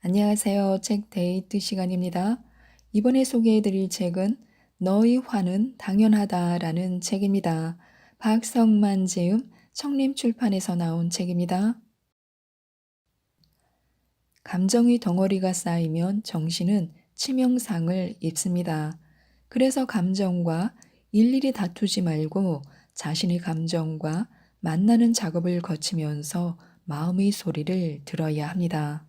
안녕하세요. 책 데이트 시간입니다. 이번에 소개해드릴 책은 너의 화는 당연하다라는 책입니다. 박성만 지음 청림출판에서 나온 책입니다. 감정의 덩어리가 쌓이면 정신은 치명상을 입습니다. 그래서 감정과 일일이 다투지 말고 자신의 감정과 만나는 작업을 거치면서 마음의 소리를 들어야 합니다.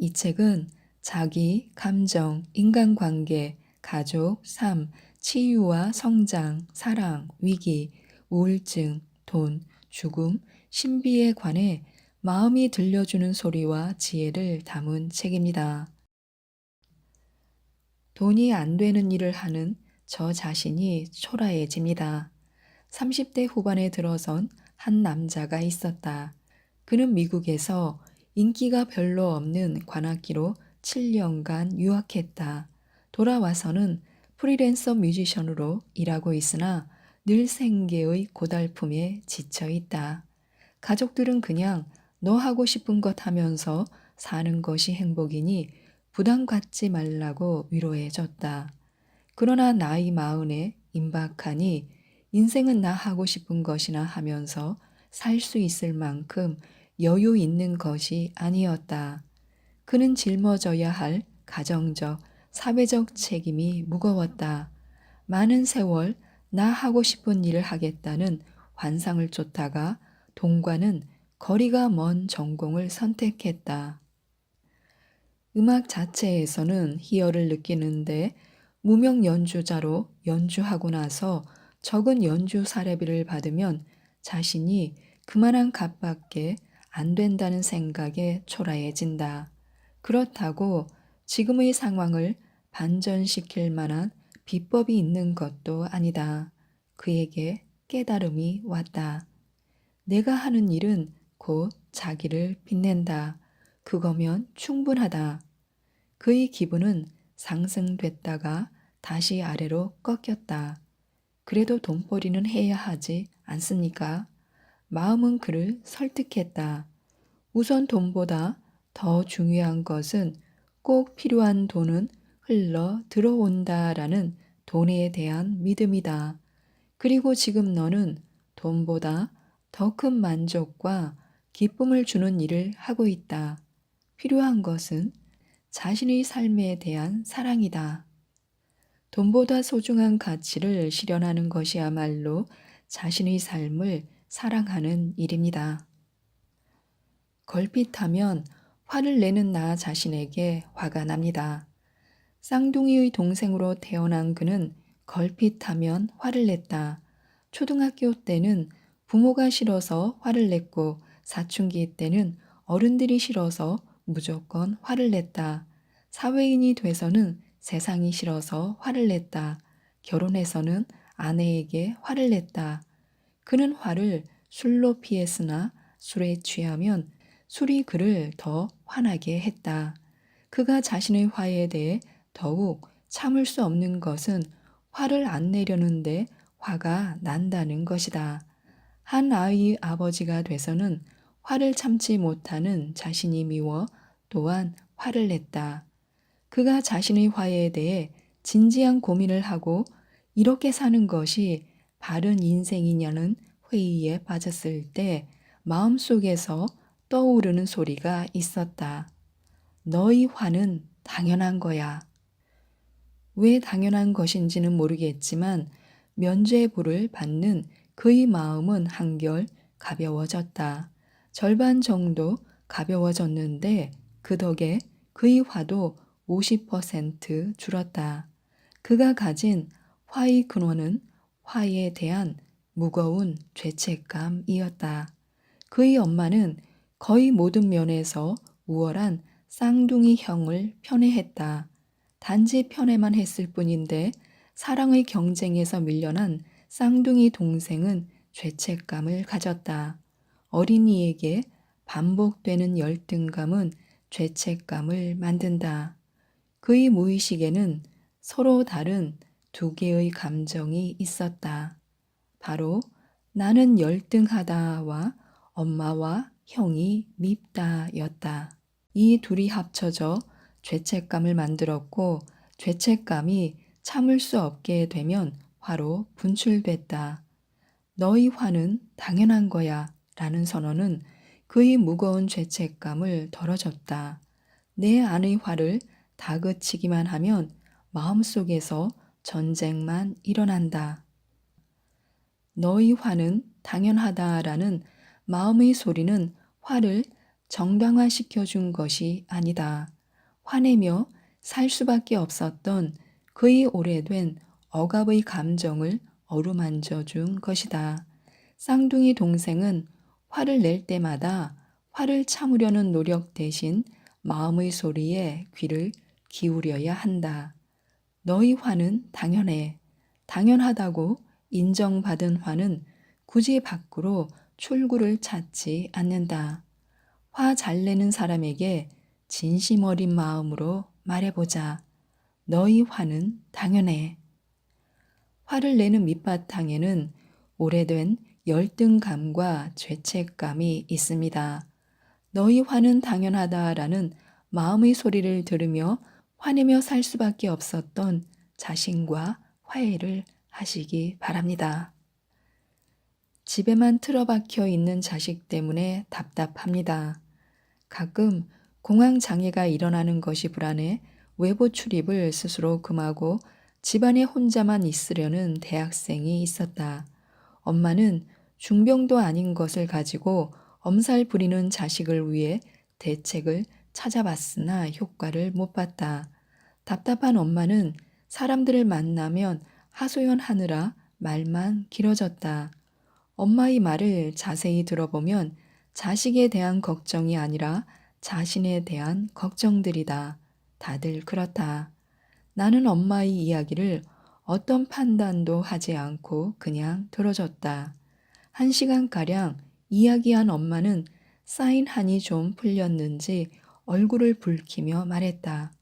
이 책은 자기, 감정, 인간관계, 가족, 삶, 치유와 성장, 사랑, 위기, 우울증, 돈, 죽음, 신비에 관해 마음이 들려주는 소리와 지혜를 담은 책입니다. 돈이 안 되는 일을 하는 저 자신이 초라해집니다. 30대 후반에 들어선 한 남자가 있었다. 그는 미국에서 인기가 별로 없는 관악기로 7년간 유학했다. 돌아와서는 프리랜서 뮤지션으로 일하고 있으나 늘 생계의 고달픔에 지쳐 있다. 가족들은 그냥 너 하고 싶은 것 하면서 사는 것이 행복이니 부담 갖지 말라고 위로해 줬다. 그러나 나이 마흔에 임박하니 인생은 나 하고 싶은 것이나 하면서 살 수 있을 만큼 여유 있는 것이 아니었다. 그는 짊어져야 할 가정적, 사회적 책임이 무거웠다. 많은 세월 나 하고 싶은 일을 하겠다는 환상을 쫓다가 돈과는 거리가 먼 전공을 선택했다. 음악 자체에서는 희열을 느끼는데 무명 연주자로 연주하고 나서 적은 연주 사례비를 받으면 자신이 그만한 값밖에 안 된다는 생각에 초라해진다. 그렇다고 지금의 상황을 반전시킬 만한 비법이 있는 것도 아니다. 그에게 깨달음이 왔다. 내가 하는 일은 곧 자기를 빛낸다. 그거면 충분하다. 그의 기분은 상승됐다가 다시 아래로 꺾였다. 그래도 돈벌이는 해야 하지 않습니까? 마음은 그를 설득했다. 우선 돈보다 더 중요한 것은 꼭 필요한 돈은 흘러 들어온다라는 돈에 대한 믿음이다. 그리고 지금 너는 돈보다 더 큰 만족과 기쁨을 주는 일을 하고 있다. 필요한 것은 자신의 삶에 대한 사랑이다. 돈보다 소중한 가치를 실현하는 것이야말로 자신의 삶을 사랑하는 일입니다. 걸핏하면 화를 내는 나 자신에게 화가 납니다. 쌍둥이의 동생으로 태어난 그는 걸핏하면 화를 냈다. 초등학교 때는 부모가 싫어서 화를 냈고 사춘기 때는 어른들이 싫어서 무조건 화를 냈다. 사회인이 돼서는 세상이 싫어서 화를 냈다. 결혼해서는 아내에게 화를 냈다. 그는 화를 술로 피했으나 술에 취하면 술이 그를 더 화나게 했다. 그가 자신의 화에 대해 더욱 참을 수 없는 것은 화를 안 내려는데 화가 난다는 것이다. 한 아이의 아버지가 돼서는 화를 참지 못하는 자신이 미워 또한 화를 냈다. 그가 자신의 화에 대해 진지한 고민을 하고 이렇게 사는 것이 바른 인생이냐는 회의에 빠졌을 때 마음속에서 떠오르는 소리가 있었다. 너의 화는 당연한 거야. 왜 당연한 것인지는 모르겠지만 면죄부를 받는 그의 마음은 한결 가벼워졌다. 절반 정도 가벼워졌는데 그 덕에 그의 화도 50% 줄었다. 그가 가진 화의 근원은 화에 대한 무거운 죄책감이었다. 그의 엄마는 거의 모든 면에서 우월한 쌍둥이 형을 편애했다. 단지 편애만 했을 뿐인데 사랑의 경쟁에서 밀려난 쌍둥이 동생은 죄책감을 가졌다. 어린이에게 반복되는 열등감은 죄책감을 만든다. 그의 무의식에는 서로 다른 두 개의 감정이 있었다. 바로 나는 열등하다와 엄마와 형이 밉다였다. 이 둘이 합쳐져 죄책감을 만들었고 죄책감이 참을 수 없게 되면 화로 분출됐다. 너희 화는 당연한 거야 라는 선언은 그의 무거운 죄책감을 덜어줬다. 내 안의 화를 다그치기만 하면 마음속에서 전쟁만 일어난다. 너희 화는 당연하다라는 마음의 소리는 화를 정당화시켜 준 것이 아니다. 화내며 살 수밖에 없었던 그의 오래된 억압의 감정을 어루만져 준 것이다. 쌍둥이 동생은 화를 낼 때마다 화를 참으려는 노력 대신 마음의 소리에 귀를 기울여야 한다. 너희 화는 당연해. 당연하다고 인정받은 화는 굳이 밖으로 출구를 찾지 않는다. 화 잘 내는 사람에게 진심 어린 마음으로 말해보자. 너희 화는 당연해. 화를 내는 밑바탕에는 오래된 열등감과 죄책감이 있습니다. 너희 화는 당연하다라는 마음의 소리를 들으며 화내며 살 수밖에 없었던 자신과 화해를 하시기 바랍니다. 집에만 틀어박혀 있는 자식 때문에 답답합니다. 가끔 공황 장애가 일어나는 것이 불안해 외부 출입을 스스로 금하고 집안에 혼자만 있으려는 대학생이 있었다. 엄마는 중병도 아닌 것을 가지고 엄살 부리는 자식을 위해 대책을 찾아봤으나 효과를 못 봤다. 답답한 엄마는 사람들을 만나면 하소연하느라 말만 길어졌다. 엄마의 말을 자세히 들어보면 자식에 대한 걱정이 아니라 자신에 대한 걱정들이다. 다들 그렇다. 나는 엄마의 이야기를 어떤 판단도 하지 않고 그냥 들어줬다. 1시간가량 이야기한 엄마는 쌓인 한이 좀 풀렸는지 얼굴을 붉히며 말했다.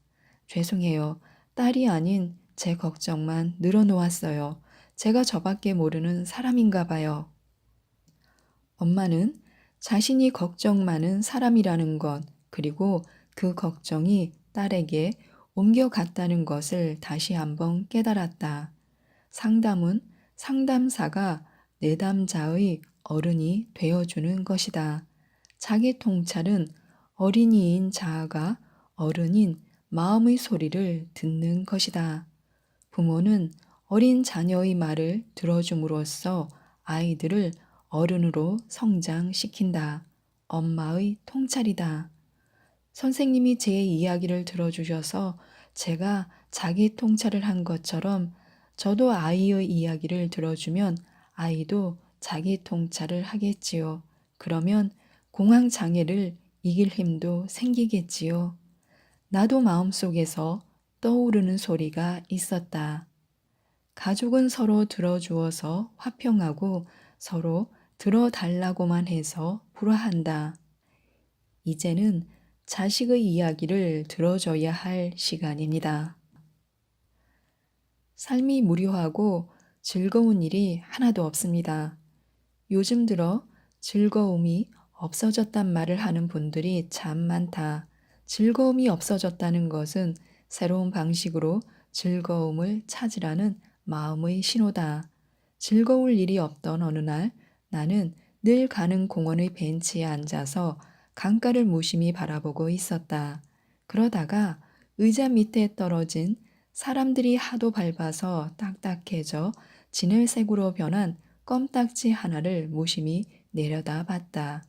죄송해요. 딸이 아닌 제 걱정만 늘어놓았어요. 제가 저밖에 모르는 사람인가 봐요. 엄마는 자신이 걱정 많은 사람이라는 것, 그리고 그 걱정이 딸에게 옮겨갔다는 것을 다시 한번 깨달았다. 상담은 상담사가 내담자의 어른이 되어주는 것이다. 자기 통찰은 어린이인 자아가 어른인 마음의 소리를 듣는 것이다. 부모는 어린 자녀의 말을 들어줌으로써 아이들을 어른으로 성장시킨다. 엄마의 통찰이다. 선생님이 제 이야기를 들어주셔서 제가 자기 통찰을 한 것처럼 저도 아이의 이야기를 들어주면 아이도 자기 통찰을 하겠지요. 그러면 공황 장애를 이길 힘도 생기겠지요. 나도 마음속에서 떠오르는 소리가 있었다. 가족은 서로 들어주어서 화평하고 서로 들어달라고만 해서 불화한다. 이제는 자식의 이야기를 들어줘야 할 시간입니다. 삶이 무료하고 즐거운 일이 하나도 없습니다. 요즘 들어 즐거움이 없어졌단 말을 하는 분들이 참 많다. 즐거움이 없어졌다는 것은 새로운 방식으로 즐거움을 찾으라는 마음의 신호다. 즐거울 일이 없던 어느 날 나는 늘 가는 공원의 벤치에 앉아서 강가를 무심히 바라보고 있었다. 그러다가 의자 밑에 떨어진 사람들이 하도 밟아서 딱딱해져 진열색으로 변한 껌딱지 하나를 무심히 내려다 봤다.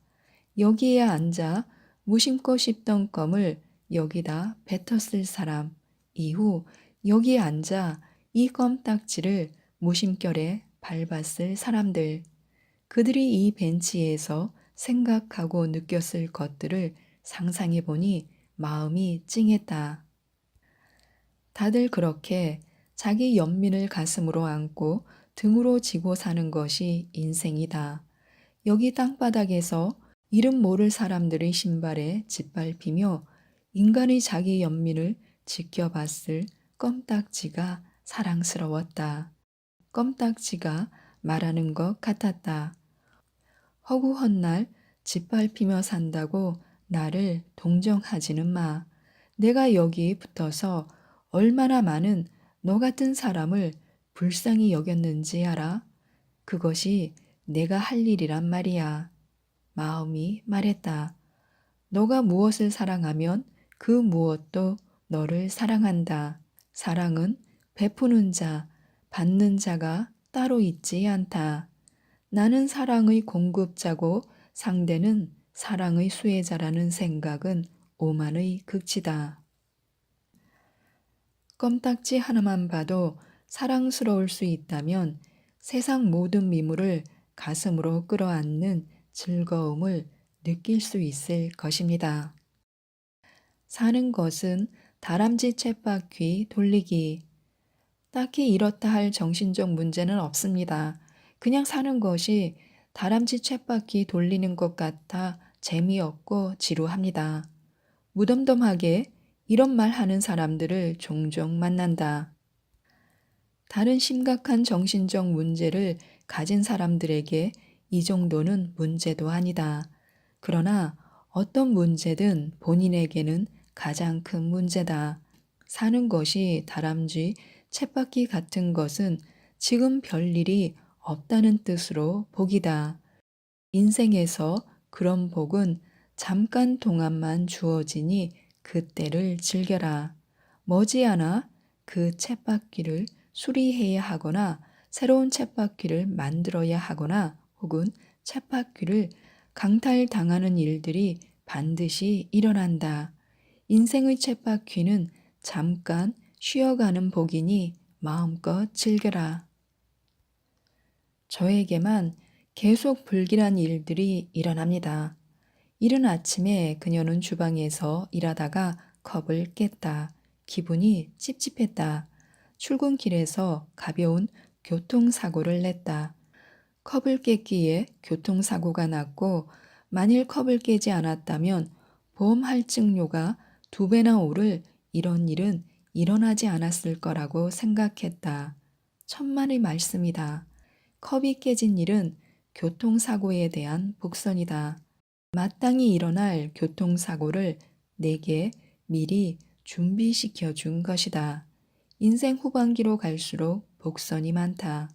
여기에 앉아 무심코 씹던 껌을 여기다 뱉었을 사람, 이후 여기에 앉아 이 껌딱지를 무심결에 밟았을 사람들, 그들이 이 벤치에서 생각하고 느꼈을 것들을 상상해 보니 마음이 찡했다. 다들 그렇게 자기 연민을 가슴으로 안고 등으로 지고 사는 것이 인생이다. 여기 땅바닥에서 이름 모를 사람들의 신발에 짓밟히며 인간의 자기 연민을 지켜봤을 껌딱지가 사랑스러웠다. 껌딱지가 말하는 것 같았다. 허구헌 날 짓밟히며 산다고 나를 동정하지는 마. 내가 여기 붙어서 얼마나 많은 너 같은 사람을 불쌍히 여겼는지 알아? 그것이 내가 할 일이란 말이야. 마음이 말했다. 너가 무엇을 사랑하면 그 무엇도 너를 사랑한다. 사랑은 베푸는 자, 받는 자가 따로 있지 않다. 나는 사랑의 공급자고 상대는 사랑의 수혜자라는 생각은 오만의 극치다. 껌딱지 하나만 봐도 사랑스러울 수 있다면 세상 모든 미물을 가슴으로 끌어안는 즐거움을 느낄 수 있을 것입니다. 사는 것은 다람쥐 쳇바퀴 돌리기. 딱히 이렇다 할 정신적 문제는 없습니다. 그냥 사는 것이 다람쥐 쳇바퀴 돌리는 것 같아 재미없고 지루합니다. 무덤덤하게 이런 말 하는 사람들을 종종 만난다. 다른 심각한 정신적 문제를 가진 사람들에게 이 정도는 문제도 아니다. 그러나 어떤 문제든 본인에게는 가장 큰 문제다. 사는 것이 다람쥐, 쳇바퀴 같은 것은 지금 별일이 없다는 뜻으로 복이다. 인생에서 그런 복은 잠깐 동안만 주어지니 그때를 즐겨라. 머지않아 그 쳇바퀴를 수리해야 하거나 새로운 쳇바퀴를 만들어야 하거나 혹은 쳇바퀴를 강탈당하는 일들이 반드시 일어난다. 인생의 쳇바퀴는 잠깐 쉬어가는 복이니 마음껏 즐겨라. 저에게만 계속 불길한 일들이 일어납니다. 이른 아침에 그녀는 주방에서 일하다가 컵을 깼다. 기분이 찝찝했다. 출근길에서 가벼운 교통사고를 냈다. 컵을 깼기에 교통사고가 났고 만일 컵을 깨지 않았다면 보험 할증료가 2배나 오를 이런 일은 일어나지 않았을 거라고 생각했다. 천만의 말씀이다. 컵이 깨진 일은 교통사고에 대한 복선이다. 마땅히 일어날 교통사고를 내게 미리 준비시켜 준 것이다. 인생 후반기로 갈수록 복선이 많다.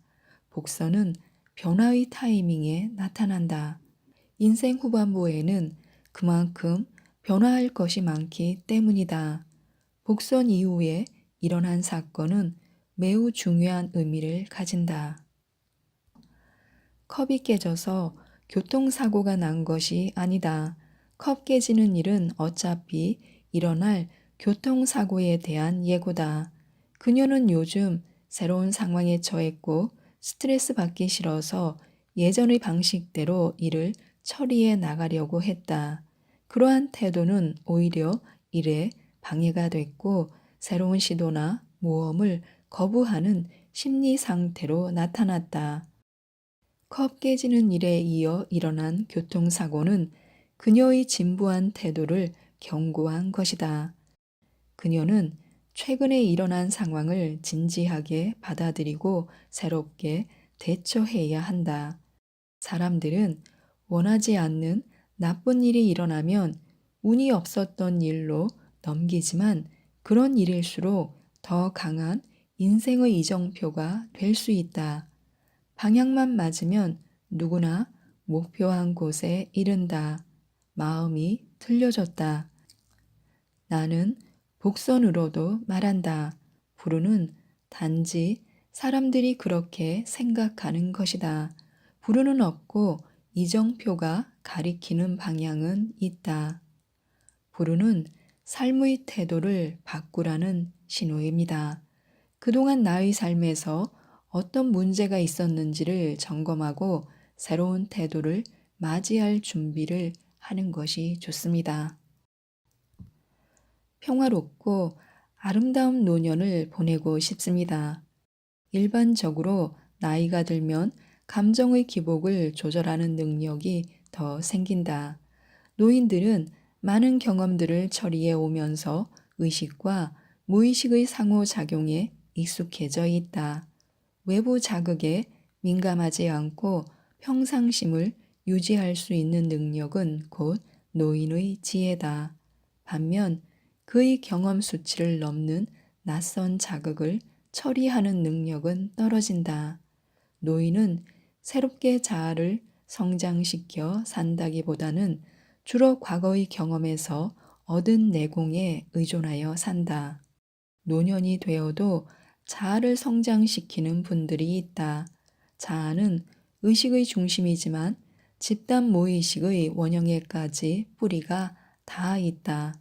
복선은 변화의 타이밍에 나타난다. 인생 후반부에는 그만큼 변화할 것이 많기 때문이다. 복선 이후에 일어난 사건은 매우 중요한 의미를 가진다. 컵이 깨져서 교통사고가 난 것이 아니다. 컵 깨지는 일은 어차피 일어날 교통사고에 대한 예고다. 그녀는 요즘 새로운 상황에 처했고 스트레스 받기 싫어서 예전의 방식대로 일을 처리해 나가려고 했다. 그러한 태도는 오히려 일에 방해가 됐고 새로운 시도나 모험을 거부하는 심리 상태로 나타났다. 컵 깨지는 일에 이어 일어난 교통사고는 그녀의 진부한 태도를 경고한 것이다. 그녀는 최근에 일어난 상황을 진지하게 받아들이고 새롭게 대처해야 한다. 사람들은 원하지 않는 나쁜 일이 일어나면 운이 없었던 일로 넘기지만 그런 일일수록 더 강한 인생의 이정표가 될 수 있다. 방향만 맞으면 누구나 목표한 곳에 이른다. 마음이 틀려졌다. 나는 복선으로도 말한다. 불운은 단지 사람들이 그렇게 생각하는 것이다. 불운은 없고 이정표가 가리키는 방향은 있다. 불운은 삶의 태도를 바꾸라는 신호입니다. 그동안 나의 삶에서 어떤 문제가 있었는지를 점검하고 새로운 태도를 맞이할 준비를 하는 것이 좋습니다. 평화롭고 아름다운 노년을 보내고 싶습니다. 일반적으로 나이가 들면 감정의 기복을 조절하는 능력이 더 생긴다. 노인들은 많은 경험들을 처리해 오면서 의식과 무의식의 상호작용에 익숙해져 있다. 외부 자극에 민감하지 않고 평상심을 유지할 수 있는 능력은 곧 노인의 지혜다. 반면 그의 경험 수치를 넘는 낯선 자극을 처리하는 능력은 떨어진다. 노인은 새롭게 자아를 성장시켜 산다기보다는 주로 과거의 경험에서 얻은 내공에 의존하여 산다. 노년이 되어도 자아를 성장시키는 분들이 있다. 자아는 의식의 중심이지만 집단 무의식의 원형에까지 뿌리가 닿아 있다.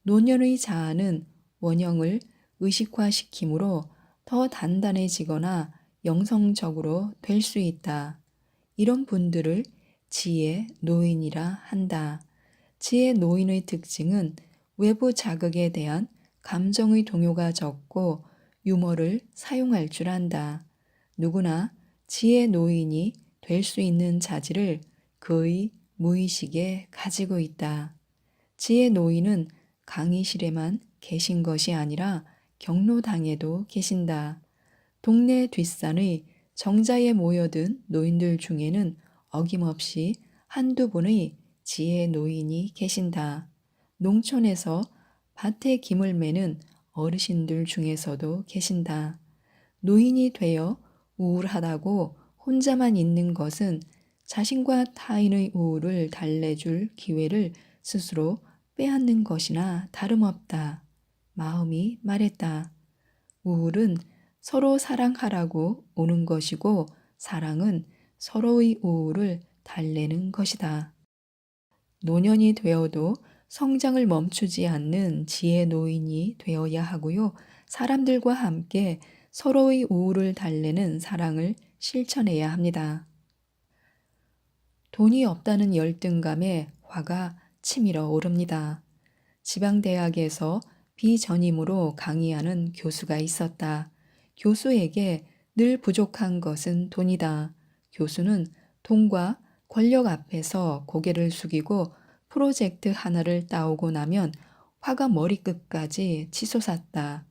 노년의 자아는 원형을 의식화시키므로 더 단단해지거나 영성적으로 될 수 있다. 이런 분들을 지혜 노인이라 한다. 지혜 노인의 특징은 외부 자극에 대한 감정의 동요가 적고 유머를 사용할 줄 안다. 누구나 지혜 노인이 될 수 있는 자질을 그의 무의식에 가지고 있다. 지혜 노인은 강의실에만 계신 것이 아니라 경로당에도 계신다. 동네 뒷산의 정자에 모여든 노인들 중에는 어김없이 한두 분의 지혜 노인이 계신다. 농촌에서 밭에 김을 매는 어르신들 중에서도 계신다. 노인이 되어 우울하다고 혼자만 있는 것은 자신과 타인의 우울을 달래줄 기회를 스스로 빼앗는 것이나 다름없다. 마음이 말했다. 우울은 서로 사랑하라고 오는 것이고 사랑은 서로의 우울을 달래는 것이다. 노년이 되어도 성장을 멈추지 않는 지혜 노인이 되어야 하고요. 사람들과 함께 서로의 우울을 달래는 사랑을 실천해야 합니다. 돈이 없다는 열등감에 화가 치밀어 오릅니다. 지방대학에서 비전임으로 강의하는 교수가 있었다. 교수에게 늘 부족한 것은 돈이다. 교수는 돈과 권력 앞에서 고개를 숙이고 프로젝트 하나를 따오고 나면 화가 머리끝까지 치솟았다.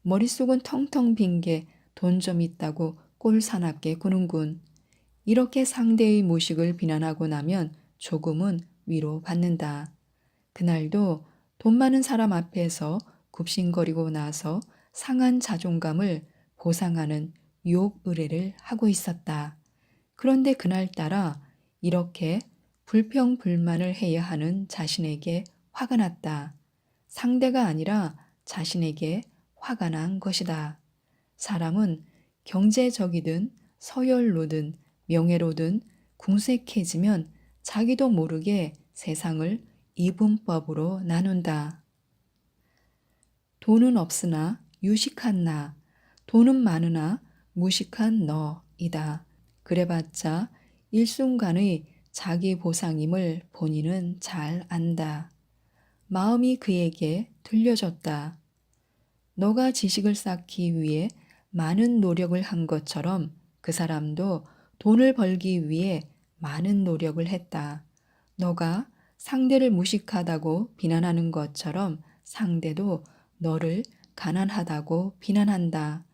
머릿속은 텅텅 빈 게 돈 좀 있다고 꼴 사납게 구는군. 이렇게 상대의 무식을 비난하고 나면 조금은 위로받는다. 그날도 돈 많은 사람 앞에서 굽신거리고 나서 상한 자존감을 보상하는 욕 의뢰를 하고 있었다. 그런데 그날따라 이렇게 불평불만을 해야 하는 자신에게 화가 났다. 상대가 아니라 자신에게 화가 난 것이다. 사람은 경제적이든 서열로든 명예로든 궁색해지면 자기도 모르게 세상을 이분법으로 나눈다. 돈은 없으나 유식한 나, 돈은 많으나 무식한 너이다. 그래봤자 일순간의 자기 보상임을 본인은 잘 안다. 마음이 그에게 들려줬다. 너가 지식을 쌓기 위해 많은 노력을 한 것처럼 그 사람도 돈을 벌기 위해 많은 노력을 했다. 너가 상대를 무식하다고 비난하는 것처럼 상대도 너를 가난하다고 비난한다.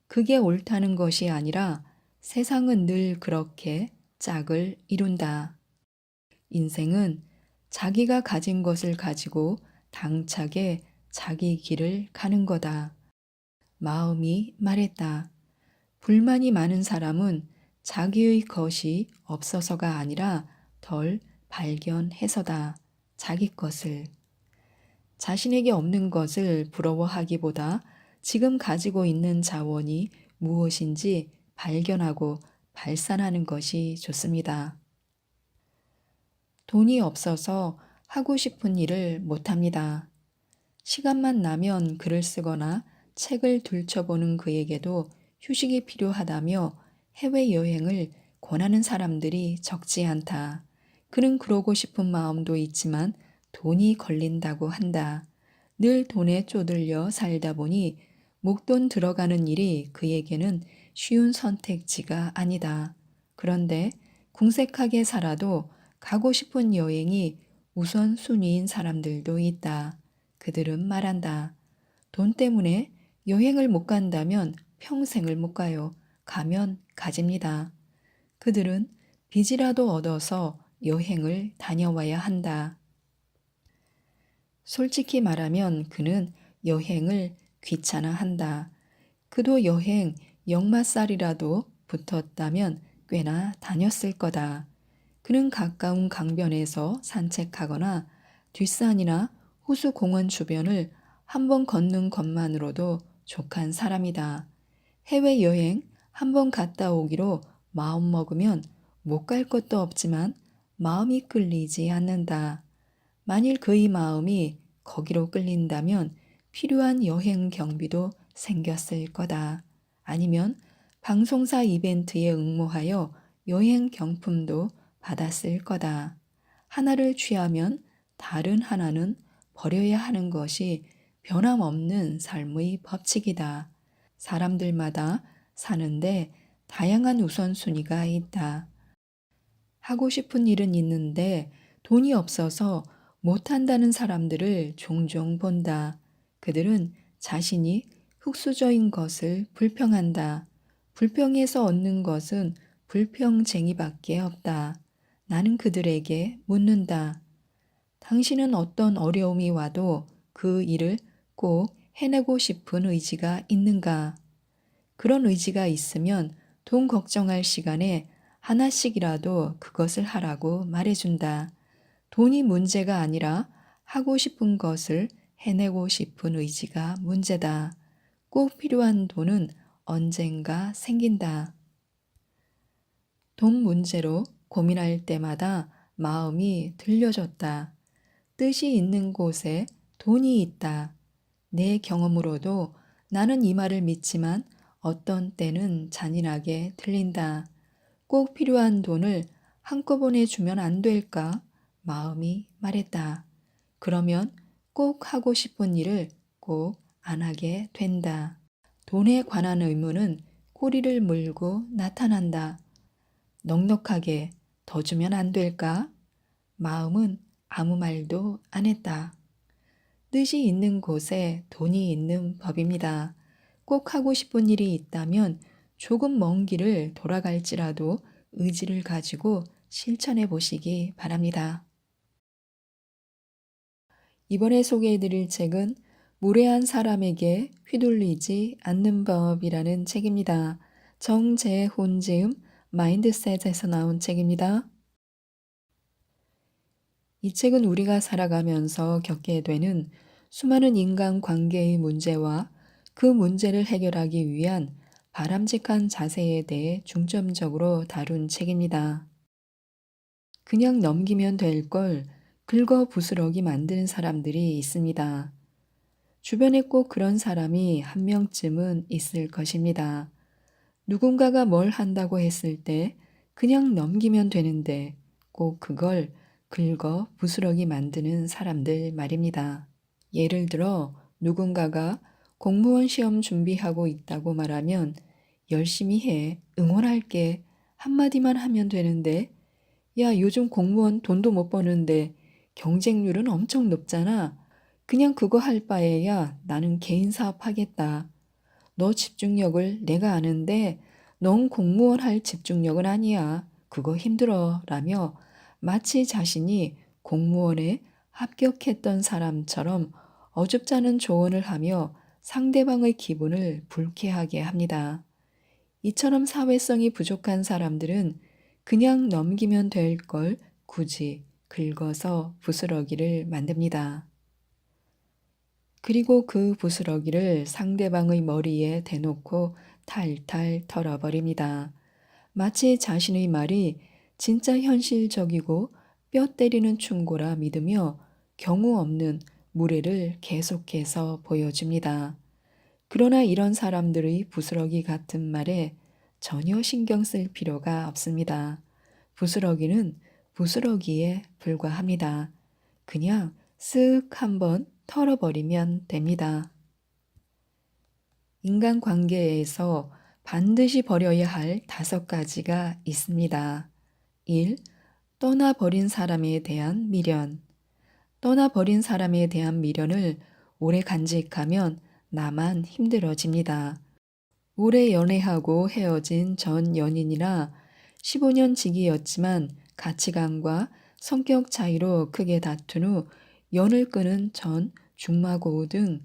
그게 옳다는 것이 아니라 세상은 늘 그렇게 짝을 이룬다. 인생은 자기가 가진 것을 가지고 당차게 자기 길을 가는 거다. 마음이 말했다. 불만이 많은 사람은 자기의 것이 없어서가 아니라 덜 발견해서다. 자기 것을. 자신에게 없는 것을 부러워하기보다 지금 가지고 있는 자원이 무엇인지 발견하고 발산하는 것이 좋습니다. 돈이 없어서 하고 싶은 일을 못합니다. 시간만 나면 글을 쓰거나 책을 들춰보는 그에게도 휴식이 필요하다며 해외여행을 권하는 사람들이 적지 않다. 그는 그러고 싶은 마음도 있지만 돈이 걸린다고 한다. 늘 돈에 쪼들려 살다 보니 목돈 들어가는 일이 그에게는 쉬운 선택지가 아니다. 그런데 궁색하게 살아도 가고 싶은 여행이 우선순위인 사람들도 있다. 그들은 말한다. 돈 때문에 여행을 못 간다면 평생을 못 가요. 가면 가집니다. 그들은 빚이라도 얻어서 여행을 다녀와야 한다. 솔직히 말하면 그는 여행을 귀찮아한다. 그도 여행 역마살이라도 붙었다면 꽤나 다녔을 거다. 그는 가까운 강변에서 산책하거나 뒷산이나 호수 공원 주변을 한 번 걷는 것만으로도 족한 사람이다. 해외여행 한 번 갔다 오기로 마음먹으면 못 갈 것도 없지만 마음이 끌리지 않는다. 만일 그의 마음이 거기로 끌린다면 필요한 여행 경비도 생겼을 거다. 아니면 방송사 이벤트에 응모하여 여행 경품도 받았을 거다. 하나를 취하면 다른 하나는 버려야 하는 것이 변함없는 삶의 법칙이다. 사람들마다 사는데 다양한 우선순위가 있다. 하고 싶은 일은 있는데 돈이 없어서 못한다는 사람들을 종종 본다. 그들은 자신이 흙수저인 것을 불평한다. 불평해서 얻는 것은 불평쟁이밖에 없다. 나는 그들에게 묻는다. 당신은 어떤 어려움이 와도 그 일을 꼭 해내고 싶은 의지가 있는가? 그런 의지가 있으면 돈 걱정할 시간에 하나씩이라도 그것을 하라고 말해준다. 돈이 문제가 아니라 하고 싶은 것을 해내고 싶은 의지가 문제다. 꼭 필요한 돈은 언젠가 생긴다. 돈 문제로 고민할 때마다 마음이 들려졌다. 뜻이 있는 곳에 돈이 있다. 내 경험으로도 나는 이 말을 믿지만 어떤 때는 잔인하게 들린다. 꼭 필요한 돈을 한꺼번에 주면 안 될까? 마음이 말했다. 그러면 꼭 하고 싶은 일을 꼭 안 하게 된다. 돈에 관한 의무는 꼬리를 물고 나타난다. 넉넉하게 더 주면 안 될까? 마음은 아무 말도 안 했다. 뜻이 있는 곳에 돈이 있는 법입니다. 꼭 하고 싶은 일이 있다면 조금 먼 길을 돌아갈지라도 의지를 가지고 실천해 보시기 바랍니다. 이번에 소개해 드릴 책은 무례한 사람에게 휘둘리지 않는 법이라는 책입니다. 정재훈 지음 마인드셋에서 나온 책입니다. 이 책은 우리가 살아가면서 겪게 되는 수많은 인간 관계의 문제와 그 문제를 해결하기 위한 바람직한 자세에 대해 중점적으로 다룬 책입니다. 그냥 넘기면 될 걸 긁어 부스러기 만드는 사람들이 있습니다. 주변에 꼭 그런 사람이 한 명쯤은 있을 것입니다. 누군가가 뭘 한다고 했을 때 그냥 넘기면 되는데 꼭 그걸 긁어 부스러기 만드는 사람들 말입니다. 예를 들어 누군가가 공무원 시험 준비하고 있다고 말하면 열심히 해, 응원할게 한마디만 하면 되는데 야, 요즘 공무원 돈도 못 버는데 경쟁률은 엄청 높잖아. 그냥 그거 할 바에야 나는 개인 사업하겠다. 너 집중력을 내가 아는데 넌 공무원 할 집중력은 아니야. 그거 힘들어. 라며 마치 자신이 공무원에 합격했던 사람처럼 어줍잖은 조언을 하며 상대방의 기분을 불쾌하게 합니다. 이처럼 사회성이 부족한 사람들은 그냥 넘기면 될 걸 굳이 긁어서 부스러기를 만듭니다. 그리고 그 부스러기를 상대방의 머리에 대놓고 탈탈 털어버립니다. 마치 자신의 말이 진짜 현실적이고 뼈 때리는 충고라 믿으며 경우 없는 무례를 계속해서 보여줍니다. 그러나 이런 사람들의 부스러기 같은 말에 전혀 신경 쓸 필요가 없습니다. 부스러기는 부스러기에 불과합니다. 그냥 쓱 한번 털어버리면 됩니다. 인간관계에서 반드시 버려야 할 5가지가 있습니다. 1. 떠나버린 사람에 대한 미련. 떠나버린 사람에 대한 미련을 오래 간직하면 나만 힘들어집니다. 오래 연애하고 헤어진 전 연인이라 15년 지기였지만 가치관과 성격 차이로 크게 다툰 후 연을 끄는 전, 중마고우 등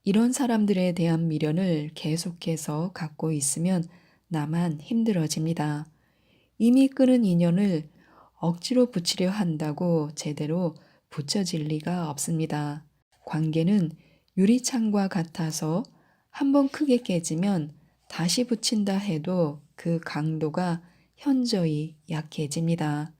이런 사람들에 대한 미련을 계속해서 갖고 있으면 나만 힘들어집니다. 이미 끄는 인연을 억지로 붙이려 한다고 제대로 붙여질 리가 없습니다. 관계는 유리창과 같아서 한번 크게 깨지면 다시 붙인다 해도 그 강도가 현저히 약해집니다.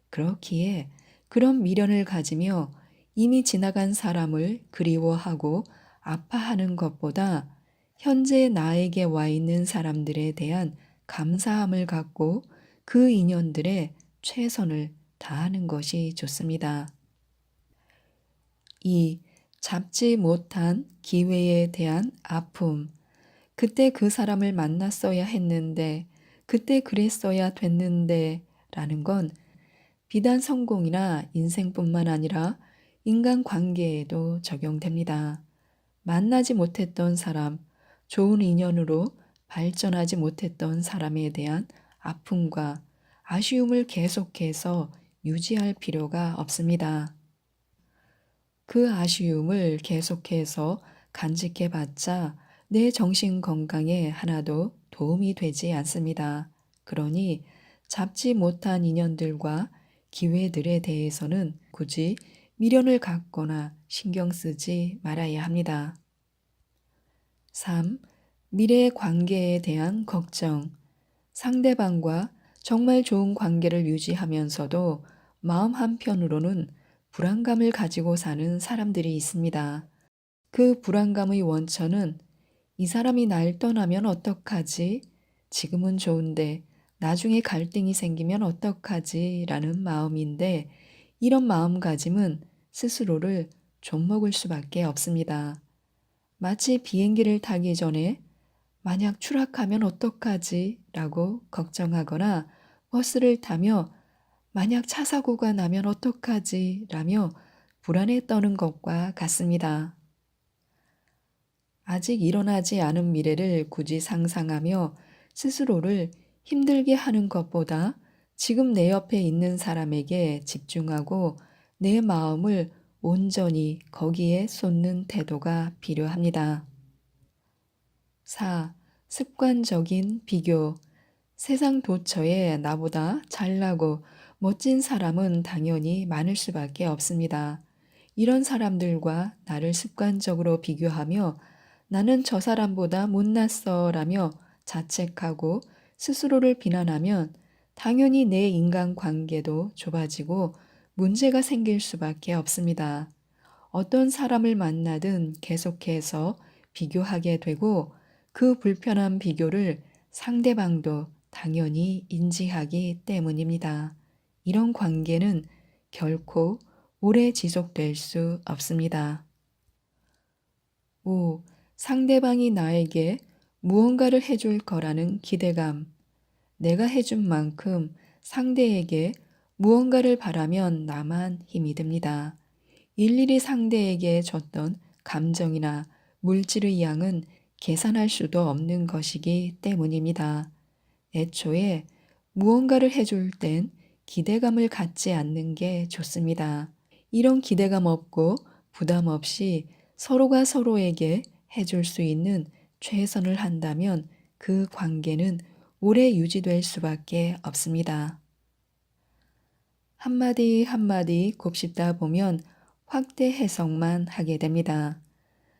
그렇기에 그런 미련을 가지며 이미 지나간 사람을 그리워하고 아파하는 것보다 현재 나에게 와 있는 사람들에 대한 감사함을 갖고 그 인연들에 최선을 다하는 것이 좋습니다. 2. 잡지 못한 기회에 대한 아픔. 그때 그 사람을 만났어야 했는데, 그때 그랬어야 됐는데, 라는 건 비단 성공이나 인생뿐만 아니라 인간관계에도 적용됩니다. 만나지 못했던 사람, 좋은 인연으로 발전하지 못했던 사람에 대한 아픔과 아쉬움을 계속해서 유지할 필요가 없습니다. 그 아쉬움을 계속해서 간직해 봤자 내 정신 건강에 하나도 도움이 되지 않습니다. 그러니 잡지 못한 인연들과 기회들에 대해서는 굳이 미련을 갖거나 신경 쓰지 말아야 합니다. 3. 미래 관계에 대한 걱정. 상대방과 정말 좋은 관계를 유지하면서도 마음 한편으로는 불안감을 가지고 사는 사람들이 있습니다. 그 불안감의 원천은 이 사람이 날 떠나면 어떡하지? 지금은 좋은데 나중에 갈등이 생기면 어떡하지? 라는 마음인데 이런 마음가짐은 스스로를 좀먹을 수밖에 없습니다. 마치 비행기를 타기 전에 만약 추락하면 어떡하지? 라고 걱정하거나 버스를 타며 만약 차 사고가 나면 어떡하지? 라며 불안에 떠는 것과 같습니다. 아직 일어나지 않은 미래를 굳이 상상하며 스스로를 힘들게 하는 것보다 지금 내 옆에 있는 사람에게 집중하고 내 마음을 온전히 거기에 쏟는 태도가 필요합니다. 4. 습관적인 비교. 세상 도처에 나보다 잘나고 멋진 사람은 당연히 많을 수밖에 없습니다. 이런 사람들과 나를 습관적으로 비교하며 나는 저 사람보다 못났어 라며 자책하고 스스로를 비난하면 당연히 내 인간관계도 좁아지고 문제가 생길 수밖에 없습니다. 어떤 사람을 만나든 계속해서 비교하게 되고 그 불편한 비교를 상대방도 당연히 인지하기 때문입니다. 이런 관계는 결코 오래 지속될 수 없습니다. 5. 상대방이 나에게 무언가를 해줄 거라는 기대감. 내가 해준 만큼 상대에게 무언가를 바라면 나만 힘이 듭니다. 일일이 상대에게 줬던 감정이나 물질의 양은 계산할 수도 없는 것이기 때문입니다. 애초에 무언가를 해줄 땐 기대감을 갖지 않는 게 좋습니다. 이런 기대감 없고 부담 없이 서로가 서로에게 해줄 수 있는 최선을 한다면 그 관계는 오래 유지될 수밖에 없습니다. 한마디 한마디 곱씹다 보면 확대 해석만 하게 됩니다.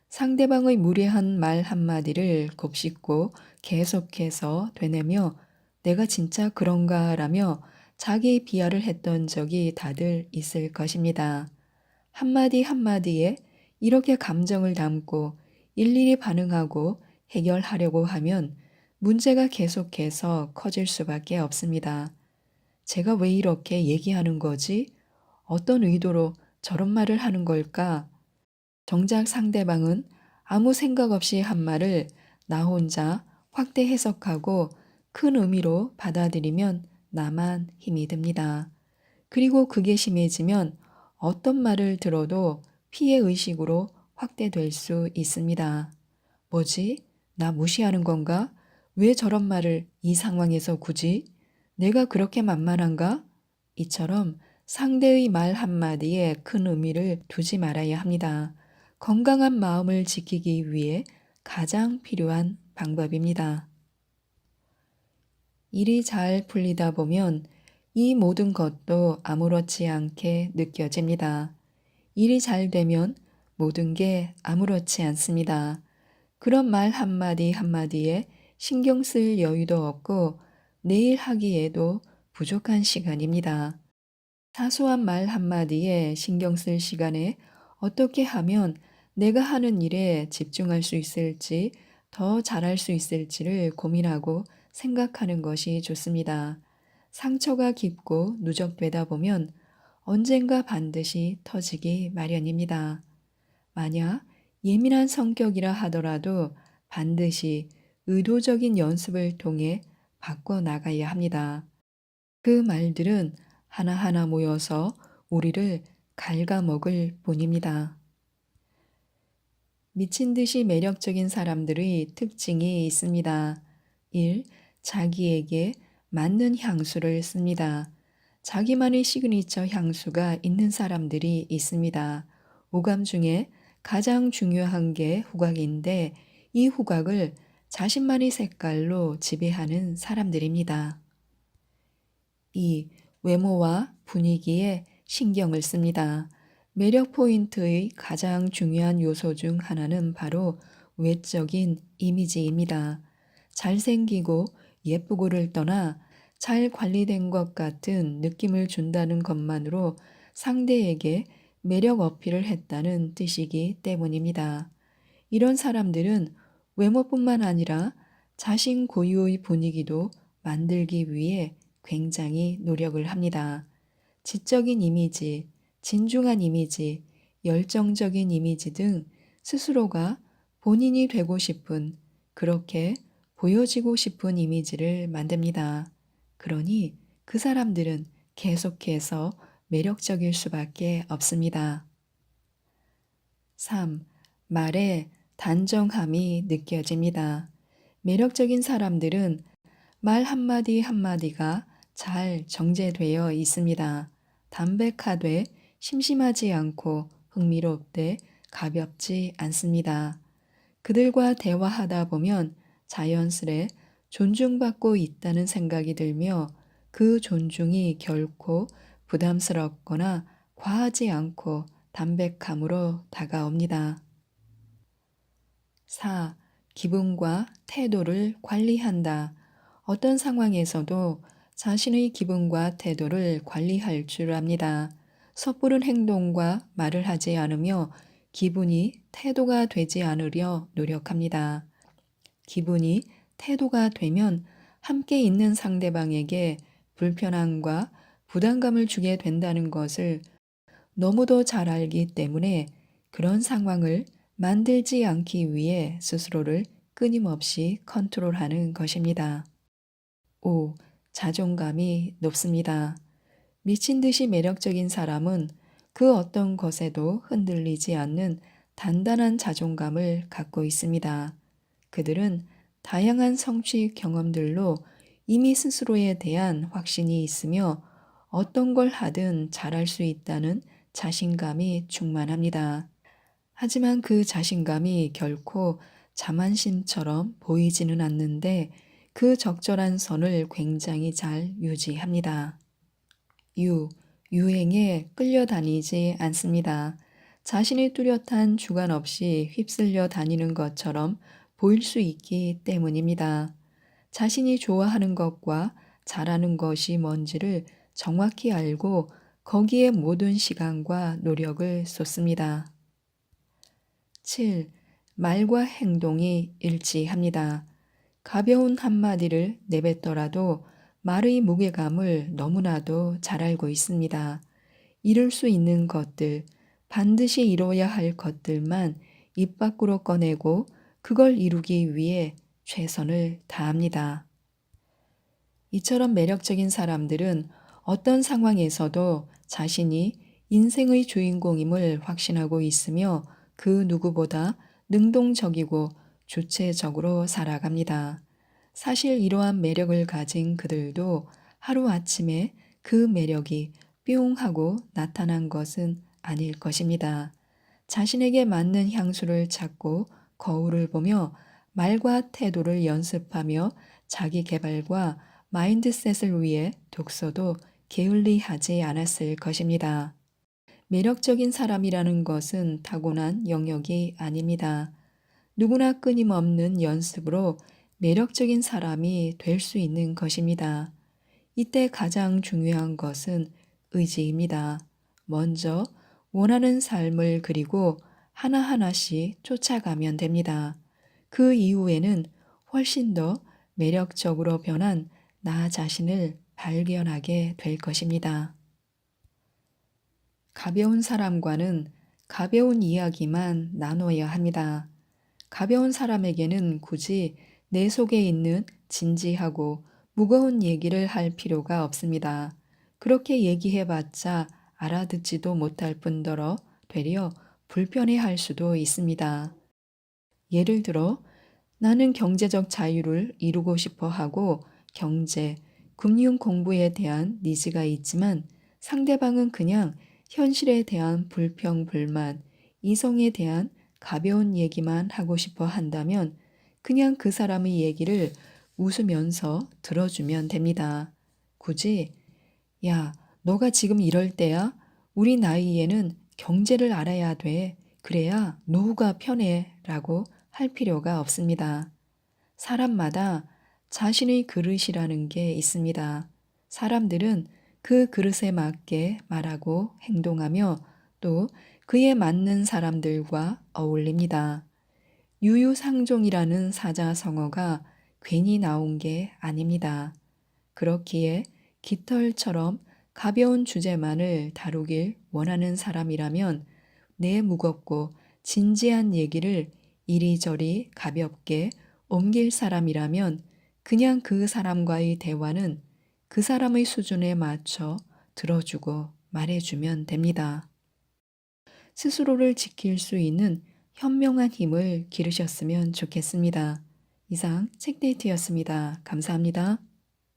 상대방의 무례한 말 한마디를 곱씹고 계속해서 되뇌며 내가 진짜 그런가 라며 자기 비하를 했던 적이 다들 있을 것입니다. 한마디 한마디에 이렇게 감정을 담고 일일이 반응하고 해결하려고 하면 문제가 계속해서 커질 수밖에 없습니다. 제가 왜 이렇게 얘기하는 거지? 어떤 의도로 저런 말을 하는 걸까? 정작 상대방은 아무 생각 없이 한 말을 나 혼자 확대 해석하고 큰 의미로 받아들이면 나만 힘이 듭니다. 그리고 그게 심해지면 어떤 말을 들어도 피해 의식으로 확대될 수 있습니다. 뭐지? 나 무시하는 건가? 왜 저런 말을 이 상황에서 굳이? 내가 그렇게 만만한가? 이처럼 상대의 말 한마디에 큰 의미를 두지 말아야 합니다. 건강한 마음을 지키기 위해 가장 필요한 방법입니다. 일이 잘 풀리다 보면 이 모든 것도 아무렇지 않게 느껴집니다. 일이 잘 되면 모든 게 아무렇지 않습니다. 그런 말 한마디 한마디에 신경 쓸 여유도 없고 내일 하기에도 부족한 시간입니다. 사소한 말 한마디에 신경 쓸 시간에 어떻게 하면 내가 하는 일에 집중할 수 있을지, 더 잘할 수 있을지를 고민하고 생각하는 것이 좋습니다. 상처가 깊고 누적되다 보면 언젠가 반드시 터지기 마련입니다. 만약 예민한 성격이라 하더라도 반드시 의도적인 연습을 통해 바꿔 나가야 합니다. 그 말들은 하나하나 모여서 우리를 갉아먹을 뿐입니다. 미친 듯이 매력적인 사람들의 특징이 있습니다. 1. 자기에게 맞는 향수를 씁니다. 자기만의 시그니처 향수가 있는 사람들이 있습니다. 오감 중에 가장 중요한 게 후각인데 이 후각을 자신만의 색깔로 지배하는 사람들입니다. 2. 외모와 분위기에 신경을 씁니다. 매력 포인트의 가장 중요한 요소 중 하나는 바로 외적인 이미지입니다. 잘생기고 예쁘고를 떠나 잘 관리된 것 같은 느낌을 준다는 것만으로 상대에게 매력 어필을 했다는 뜻이기 때문입니다. 이런 사람들은 외모뿐만 아니라 자신 고유의 분위기도 만들기 위해 굉장히 노력을 합니다. 지적인 이미지, 진중한 이미지, 열정적인 이미지 등 스스로가 본인이 되고 싶은, 그렇게 보여지고 싶은 이미지를 만듭니다. 그러니 그 사람들은 계속해서 매력적일 수밖에 없습니다. 3. 말에 단정함이 느껴집니다. 매력적인 사람들은 말 한마디 한마디가 잘 정제되어 있습니다. 담백하되 심심하지 않고 흥미롭되 가볍지 않습니다. 그들과 대화하다 보면 자연스레 존중받고 있다는 생각이 들며 그 존중이 결코 부담스럽거나 과하지 않고 담백함으로 다가옵니다. 4. 기분과 태도를 관리한다. 어떤 상황에서도 자신의 기분과 태도를 관리할 줄 압니다. 섣부른 행동과 말을 하지 않으며 기분이 태도가 되지 않으려 노력합니다. 기분이 태도가 되면 함께 있는 상대방에게 불편함과 부담감을 주게 된다는 것을 너무도 잘 알기 때문에 그런 상황을 만들지 않기 위해 스스로를 끊임없이 컨트롤하는 것입니다. 5. 자존감이 높습니다. 미친 듯이 매력적인 사람은 그 어떤 것에도 흔들리지 않는 단단한 자존감을 갖고 있습니다. 그들은 다양한 성취 경험들로 이미 스스로에 대한 확신이 있으며 어떤 걸 하든 잘할 수 있다는 자신감이 충만합니다. 하지만 그 자신감이 결코 자만심처럼 보이지는 않는데 그 적절한 선을 굉장히 잘 유지합니다. 유행에 끌려다니지 않습니다. 자신이 뚜렷한 주관 없이 휩쓸려 다니는 것처럼 보일 수 있기 때문입니다. 자신이 좋아하는 것과 잘하는 것이 뭔지를 정확히 알고 거기에 모든 시간과 노력을 쏟습니다. 7. 말과 행동이 일치합니다. 가벼운 한마디를 내뱉더라도 말의 무게감을 너무나도 잘 알고 있습니다. 이룰 수 있는 것들, 반드시 이뤄야 할 것들만 입 밖으로 꺼내고 그걸 이루기 위해 최선을 다합니다. 이처럼 매력적인 사람들은 어떤 상황에서도 자신이 인생의 주인공임을 확신하고 있으며 그 누구보다 능동적이고 주체적으로 살아갑니다. 사실 이러한 매력을 가진 그들도 하루아침에 그 매력이 뿅 하고 나타난 것은 아닐 것입니다. 자신에게 맞는 향수를 찾고 거울을 보며 말과 태도를 연습하며 자기 개발과 마인드셋을 위해 독서도 게을리하지 않았을 것입니다. 매력적인 사람이라는 것은 타고난 영역이 아닙니다. 누구나 끊임없는 연습으로 매력적인 사람이 될 수 있는 것입니다. 이때 가장 중요한 것은 의지입니다. 먼저 원하는 삶을 그리고 하나하나씩 쫓아가면 됩니다. 그 이후에는 훨씬 더 매력적으로 변한 나 자신을 발견하게 될 것입니다. 가벼운 사람과는 가벼운 이야기만 나눠야 합니다. 가벼운 사람에게는 굳이 내 속에 있는 진지하고 무거운 얘기를 할 필요가 없습니다. 그렇게 얘기해봤자 알아듣지도 못할 뿐더러 되려 불편해할 수도 있습니다. 예를 들어 나는 경제적 자유를 이루고 싶어 하고 경제, 금융 공부에 대한 니즈가 있지만 상대방은 그냥 현실에 대한 불평, 불만, 이성에 대한 가벼운 얘기만 하고 싶어 한다면 그냥 그 사람의 얘기를 웃으면서 들어주면 됩니다. 굳이, 야, 너가 지금 이럴 때야? 우리 나이에는 경제를 알아야 돼. 그래야 노후가 편해. 라고 할 필요가 없습니다. 사람마다 자신의 그릇이라는 게 있습니다. 사람들은 그 그릇에 맞게 말하고 행동하며 또 그에 맞는 사람들과 어울립니다. 유유상종이라는 사자성어가 괜히 나온 게 아닙니다. 그렇기에 깃털처럼 가벼운 주제만을 다루길 원하는 사람이라면 내 무겁고 진지한 얘기를 이리저리 가볍게 옮길 사람이라면 그냥 그 사람과의 대화는 그 사람의 수준에 맞춰 들어주고 말해주면 됩니다. 스스로를 지킬 수 있는 현명한 힘을 기르셨으면 좋겠습니다. 이상 책데이트였습니다. 감사합니다.